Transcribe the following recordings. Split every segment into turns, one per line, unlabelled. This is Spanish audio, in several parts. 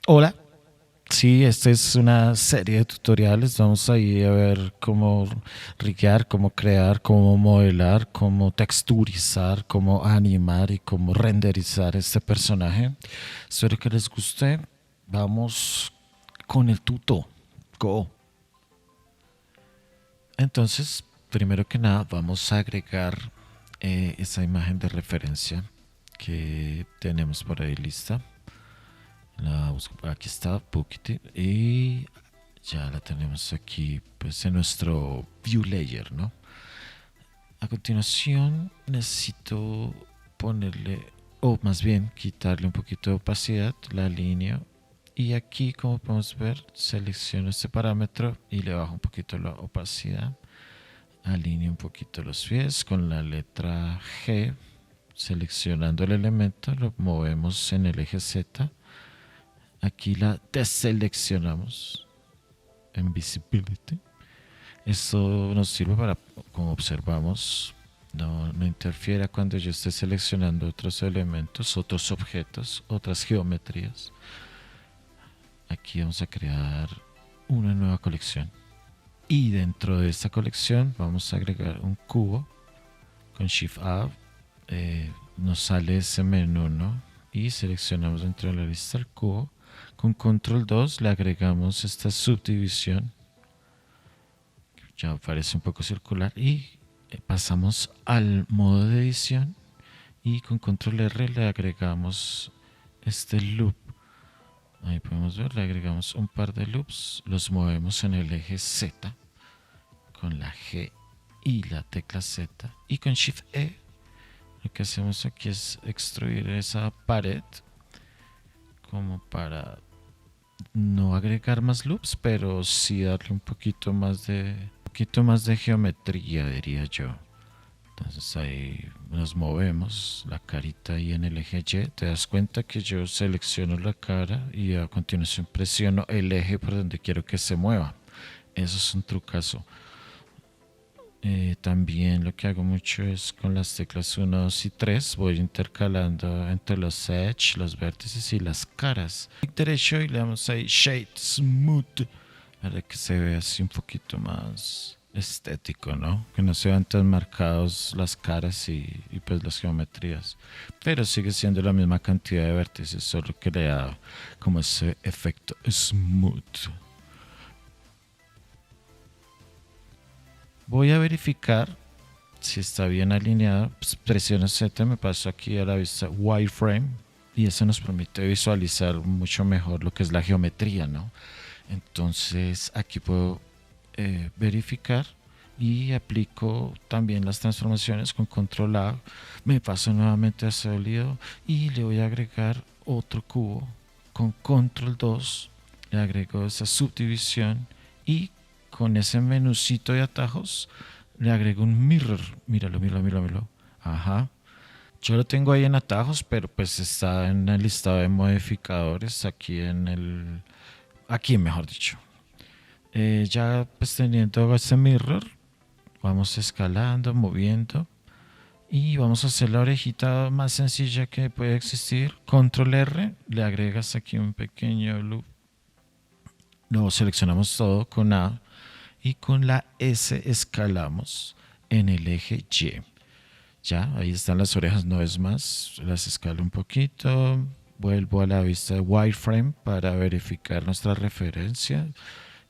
Hola, sí, esta es una serie de tutoriales. Vamos ahí a ver cómo rigear, cómo crear, cómo modelar, cómo texturizar, cómo animar y cómo renderizar este personaje. Espero que les guste. Vamos con el tuto. Go. Entonces, primero que nada, vamos a agregar esa imagen de referencia que tenemos por ahí lista. Aquí está Pukiti y ya la tenemos aquí pues en nuestro view layer, ¿no? A continuación necesito ponerle, o más bien quitarle un poquito de opacidad, la línea. Y aquí, como podemos ver, selecciono este parámetro y le bajo un poquito la opacidad. Alineo un poquito los pies con la letra G. Seleccionando el elemento, lo movemos en el eje Z. Aquí la deseleccionamos en Visibility. Esto nos sirve para, como observamos, no interfiera cuando yo esté seleccionando otros elementos, otros objetos, otras geometrías. Aquí vamos a crear una nueva colección. Y dentro de esta colección vamos a agregar un cubo con Shift A. Nos sale ese menú, ¿no? Y seleccionamos dentro de la lista el cubo. Con Control 2 le agregamos esta subdivisión. Ya parece un poco circular. Y pasamos al modo de edición. Y con Control R le agregamos este loop. Ahí podemos ver, le agregamos un par de loops. Los movemos en el eje Z. Con la G y la tecla Z. Y con Shift E lo que hacemos aquí es extruir esa pared como para no agregar más loops, pero sí darle un poquito más de geometría, diría yo. Entonces ahí nos movemos la carita ahí en el eje Y. Te das cuenta que yo selecciono la cara y a continuación presiono el eje por donde quiero que se mueva. Eso es un trucazo. También lo que hago mucho es con las teclas 1, 2 y 3 voy intercalando entre los edge, los vértices y las caras. Clic derecho y le damos ahí Shade Smooth para que se vea así un poquito más estético, ¿no? Que no se vean tan marcados las caras y pues las geometrías. Pero sigue siendo la misma cantidad de vértices, solo que le da como ese efecto smooth. Voy a verificar si está bien alineado. Pues presiono Z, me paso aquí a la vista wireframe y eso nos permite visualizar mucho mejor lo que es la geometría, ¿no? Entonces aquí puedo verificar y aplico también las transformaciones con control A. Me paso nuevamente a sólido y le voy a agregar otro cubo con control 2. Le agrego esa subdivisión y con ese menucito de atajos le agrego un mirror. Míralo, míralo, míralo, míralo. Ajá. Yo lo tengo ahí en atajos, pero pues está en el listado de modificadores aquí en el... Aquí, mejor dicho. Ya pues teniendo este mirror, vamos escalando, moviendo y vamos a hacer la orejita más sencilla que puede existir. Control R, le agregas aquí un pequeño loop. Lo seleccionamos todo con A y con la S escalamos en el eje Y. Ya, ahí están las orejas, no es más. Las escalo un poquito. Vuelvo a la vista de wireframe para verificar nuestra referencia.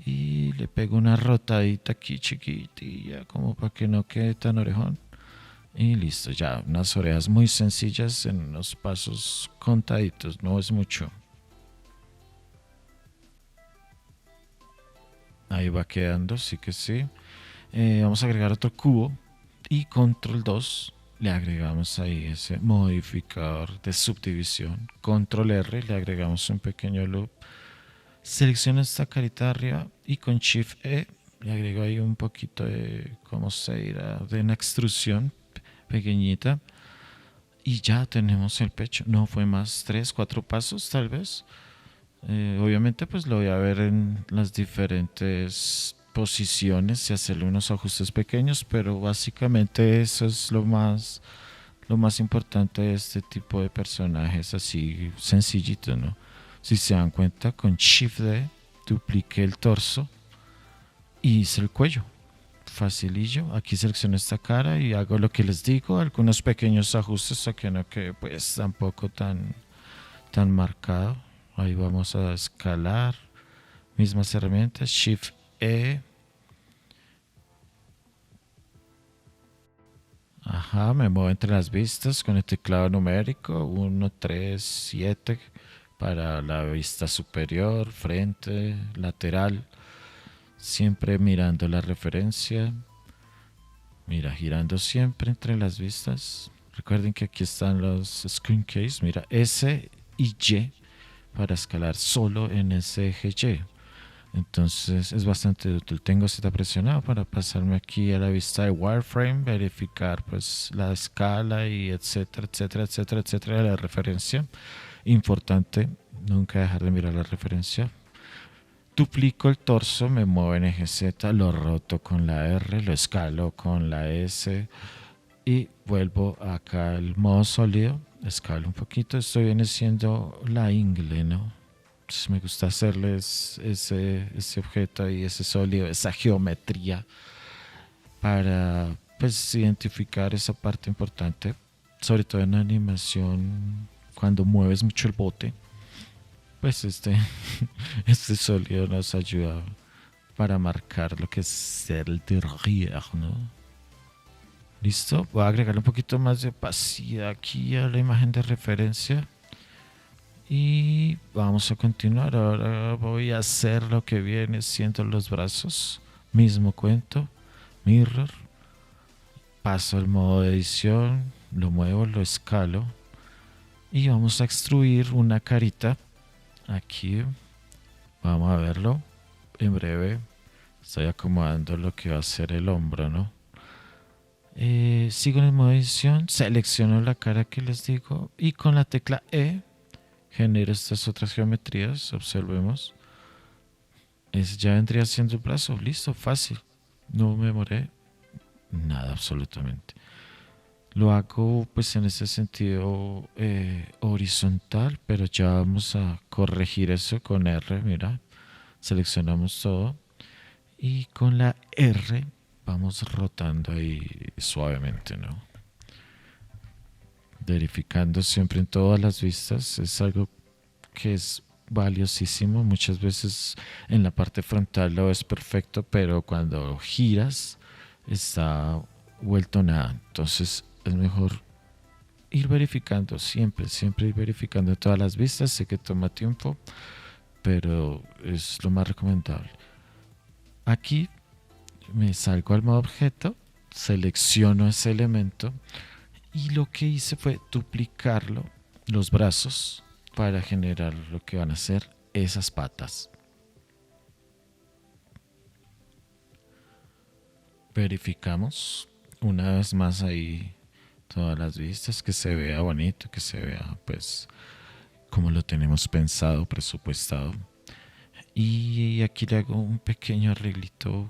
Y le pego una rotadita aquí chiquitilla, como para que no quede tan orejón. Y listo, ya, unas orejas muy sencillas en unos pasos contaditos, no es mucho. Ahí va quedando, sí que sí. Vamos a agregar otro cubo y control 2 le agregamos ahí ese modificador de subdivisión. Control R le agregamos un pequeño loop. Selecciono esta carita de arriba y con Shift E le agrego ahí un poquito de, ¿cómo se dirá? De una extrusión pequeñita. Y ya tenemos el pecho. No fue más 3, 4 pasos tal vez. Obviamente pues lo voy a ver en las diferentes posiciones y hacerle unos ajustes pequeños, pero básicamente eso es lo más importante de este tipo de personajes así sencillito, ¿no? Si se dan cuenta, con Shift D dupliqué el torso y hice el cuello. Facilillo. Aquí selecciono esta cara y hago lo que les digo, algunos pequeños ajustes a que no quede pues tampoco tan marcado. Ahí vamos a escalar. Mismas herramientas, Shift E. Ajá, me muevo entre las vistas con el teclado numérico 1, 3, 7 para la vista superior, frente, lateral, siempre mirando la referencia. Mira, girando siempre entre las vistas. Recuerden que aquí están los screen keys. Mira, S y Y para escalar solo en ese eje Y. Entonces es bastante útil. Tengo Z presionado para pasarme aquí a la vista de wireframe, verificar pues la escala y etcétera, etcétera, etcétera, etcétera, la referencia. Importante, nunca dejar de mirar la referencia. Duplico el torso, me muevo en eje Z, lo roto con la R, lo escalo con la S y vuelvo acá al modo sólido, escalo un poquito. Esto viene siendo la ingle, ¿no? Entonces me gusta hacerles ese objeto y ese sólido, esa geometría para pues identificar esa parte importante, sobre todo en animación cuando mueves mucho el bote. Pues este sólido nos ayuda para marcar lo que es el derrière, ¿no? Listo, voy a agregarle un poquito más de opacidad aquí a la imagen de referencia. Y vamos a continuar. Ahora voy a hacer lo que viene siendo los brazos. Mismo cuento. Mirror. Paso al modo de edición. Lo muevo, lo escalo. Y vamos a extruir una carita. Aquí. Vamos a verlo. En breve. Estoy acomodando lo que va a ser el hombro, ¿no? Sigo en el modo de edición. Selecciono la cara que les digo. Y con la tecla E genero estas otras geometrías, observemos. Ya vendría siendo el brazo, listo, fácil. No me demoré nada absolutamente. Lo hago pues en ese sentido horizontal, pero ya vamos a corregir eso con R, mira. Seleccionamos todo y con la R vamos rotando ahí suavemente, ¿no? Verificando siempre en todas las vistas, es algo que es valiosísimo. Muchas veces en la parte frontal lo ves perfecto, pero cuando giras está vuelto nada. Entonces es mejor ir verificando siempre, siempre ir verificando todas las vistas. Sé que toma tiempo, pero es lo más recomendable. Aquí me salgo al modo objeto, selecciono ese elemento y lo que hice fue duplicarlo, los brazos, para generar lo que van a ser esas patas. Verificamos una vez más ahí todas las vistas, que se vea bonito, que se vea pues como lo tenemos pensado, presupuestado. Y aquí le hago un pequeño arreglito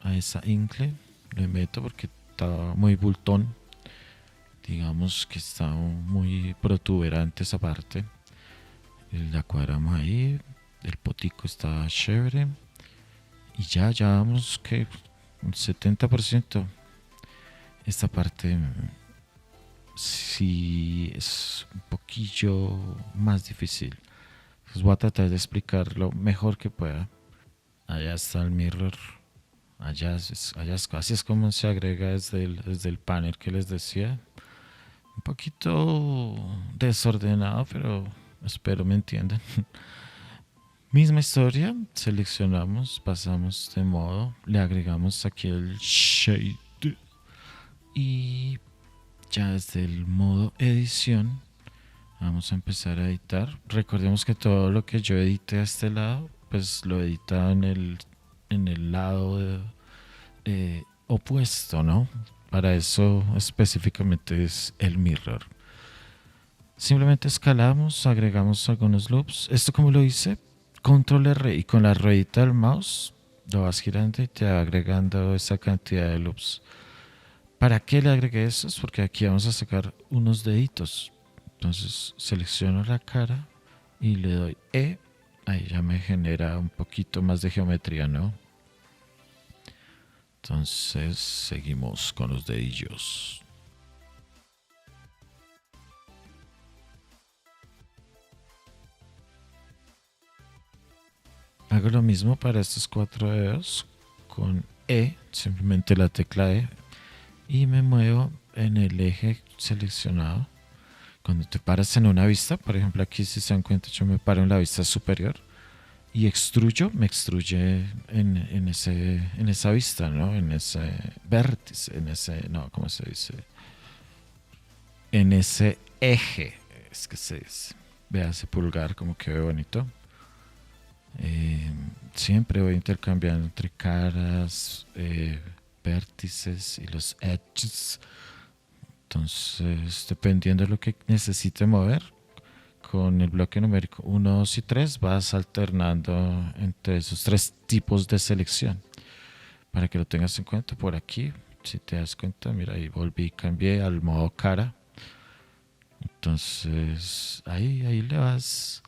a esa ingle, le meto porque está muy bultón, digamos que está muy protuberante esa parte. La cuadramos ahí, el potico está chévere y ya vamos que un 70%. Esta parte sí es un poquillo más difícil. Pues voy a tratar de explicar lo mejor que pueda. Allá está el mirror. Así es como se agrega desde el panel que les decía. Un poquito desordenado, pero espero me entiendan. Misma historia, seleccionamos, pasamos de modo, le agregamos aquí el shade y ya desde el modo edición vamos a empezar a editar. Recordemos que todo lo que yo edité a este lado, pues lo he editado en el lado opuesto, ¿no? Para eso específicamente es el mirror. Simplemente escalamos, agregamos algunos loops. ¿Esto cómo lo hice? Control R y con la ruedita del mouse lo vas girando y te va agregando esa cantidad de loops. ¿Para qué le agregué eso? Porque aquí vamos a sacar unos deditos. Entonces selecciono la cara y le doy E. Ahí ya me genera un poquito más de geometría, ¿no? Entonces seguimos con los dedillos. Hago lo mismo para estos cuatro dedos con E, simplemente la tecla E, y me muevo en el eje seleccionado. Cuando te paras en una vista, por ejemplo aquí si se dan cuenta yo me paro en la vista superior y extruyo, me extruye en esa vista, ¿no? En ese vértice, en ese, no, ¿cómo se dice? En ese eje, es que se dice. Vea ese pulgar como que ve bonito. Eh, Siempre voy intercambiando entre caras, vértices y los edges. Entonces, dependiendo de lo que necesite mover, con el bloque numérico 1, 2 y 3 vas alternando entre esos tres tipos de selección. Para que lo tengas en cuenta por aquí, si te das cuenta, mira, ahí volví y cambié al modo cara. Entonces, ahí le vas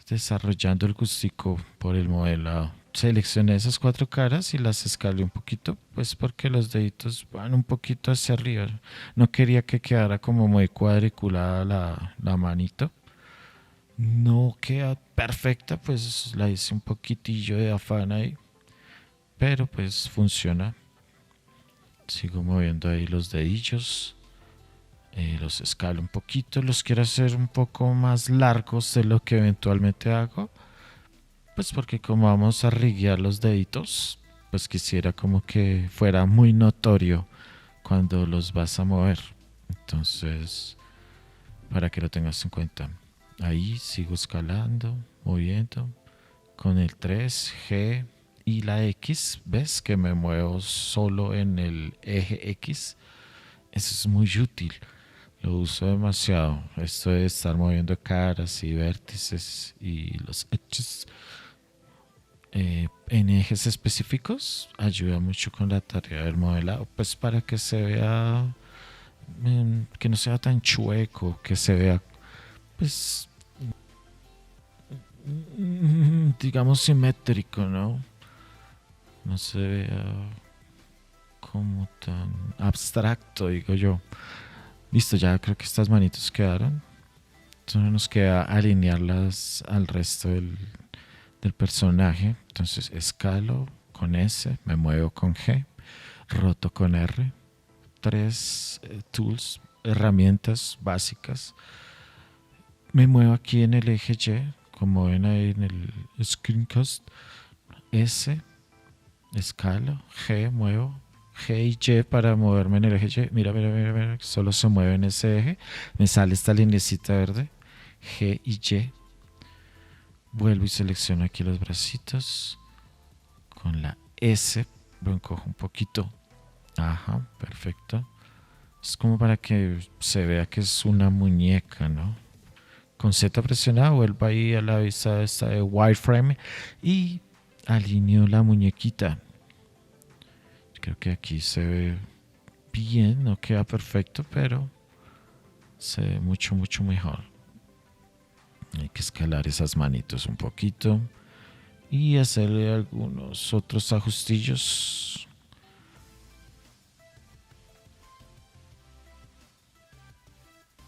desarrollando el gustico por el modelado. Seleccioné esas cuatro caras y las escalé un poquito, pues porque los deditos van un poquito hacia arriba. No quería que quedara como muy cuadriculada la manito. No queda perfecta, pues la hice un poquitillo de afán ahí, pero pues funciona. Sigo moviendo ahí los dedillos, los escalo un poquito, los quiero hacer un poco más largos de lo que eventualmente hago. Pues porque como vamos a riguear los deditos, pues quisiera como que fuera muy notorio cuando los vas a mover. Entonces, para que lo tengas en cuenta. Ahí sigo escalando, moviendo. Con el 3 G y la X, ¿ves que me muevo solo en el eje X? Eso es muy útil. Lo uso demasiado. Esto de estar moviendo caras y vértices y los edges en ejes específicos ayuda mucho con la tarea del modelado, pues para que se vea, que no sea tan chueco, que se vea, pues, digamos, simétrico, ¿no? No se vea como tan abstracto, digo yo. Listo, ya creo que estas manitos quedaron. Solo nos queda alinearlas al resto del personaje. Entonces escalo con S, me muevo con G, roto con R. Tres tools, herramientas básicas. Me muevo aquí en el eje Y, como ven ahí en el screencast. S, escalo, G, muevo. G y Y para moverme en el eje Y. Mira, mira, mira, mira, solo se mueve en ese eje. Me sale esta linecita verde. G y Y. Vuelvo y selecciono aquí los bracitos. Con la S lo encojo un poquito. Ajá, perfecto. Es como para que se vea que es una muñeca, ¿no? Con Z presionada vuelvo ahí a la vista esta de wireframe y alineo la muñequita. Creo que aquí se ve bien, no queda perfecto, pero se ve mucho, mucho mejor. Hay que escalar esas manitos un poquito y hacerle algunos otros ajustillos.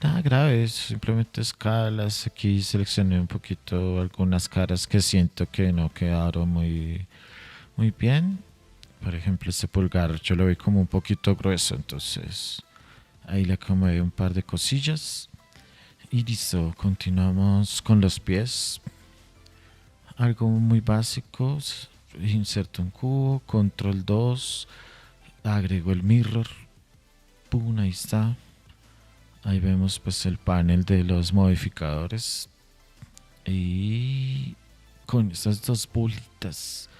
Nada grave, simplemente escalas. Aquí seleccioné un poquito algunas caras que siento que no quedaron muy bien. Por ejemplo, este pulgar yo lo vi como un poquito grueso, entonces ahí le acomodé un par de cosillas. Y listo, continuamos con los pies. Algo muy básico, inserto un cubo, control 2, agrego el mirror, pum, ahí está. Ahí vemos pues el panel de los modificadores. Y con estas dos bolitas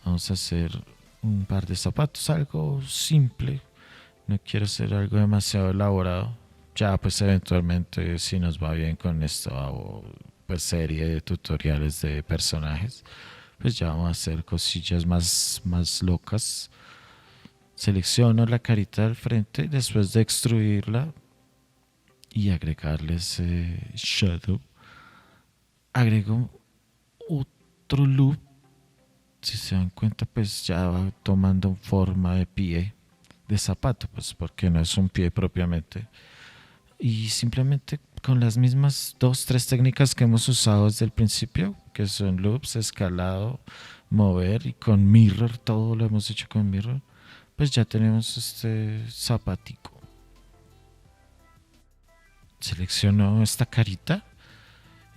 vamos a hacer un par de zapatos, algo simple. No quiero hacer algo demasiado elaborado. Ya pues eventualmente si nos va bien con esto hago pues serie de tutoriales de personajes. Pues ya vamos a hacer cosillas más locas. Selecciono la carita del frente después de extruirla y agregarle ese shadow. agrego otro loop. Si se dan cuenta, pues ya va tomando forma de pie de zapato, pues porque no es un pie propiamente. Y simplemente con las mismas dos, tres técnicas que hemos usado desde el principio, que son loops, escalado, mover y con mirror, todo lo hemos hecho con mirror, pues ya tenemos este zapatico. Selecciono esta carita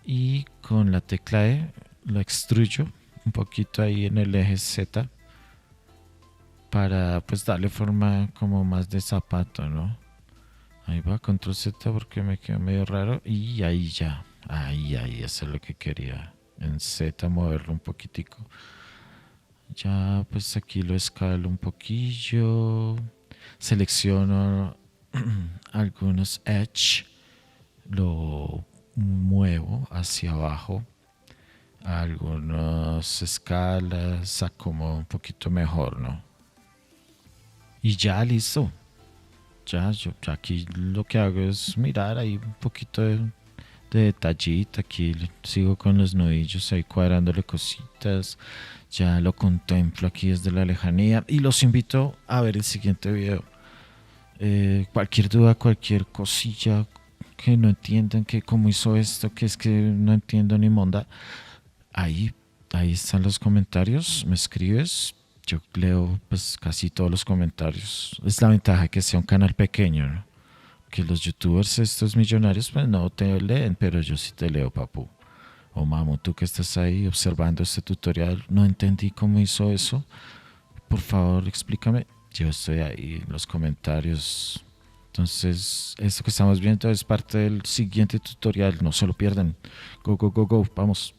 y con la tecla E lo extruyo un poquito ahí en el eje Z para pues darle forma como más de zapato, ¿no? Ahí va, control Z porque me quedó medio raro y ahí ya, ahí, eso es lo que quería. En Z moverlo un poquitico. Ya pues aquí lo escalo un poquillo, selecciono algunos edge, lo muevo hacia abajo, algunas escalas, acomodo un poquito mejor, ¿no? Y ya listo. Ya aquí lo que hago es mirar ahí un poquito de detallito. Aquí sigo con los nudillos ahí cuadrándole cositas. Ya lo contemplo aquí desde la lejanía. Y los invito a ver el siguiente video. Cualquier duda, cualquier cosilla que no entiendan que cómo hizo esto, que es que no entiendo ni monda, ahí, ahí están los comentarios, me escribes, yo leo pues casi todos los comentarios. Es la ventaja que sea un canal pequeño, ¿no? Que los youtubers estos millonarios pues no te leen, pero yo sí te leo, papu. O mamo, tú que estás ahí observando este tutorial, no entendí cómo hizo eso, por favor explícame. Yo estoy ahí en los comentarios. Entonces, esto que estamos viendo es parte del siguiente tutorial, no se lo pierdan. Go, go, go, go, vamos.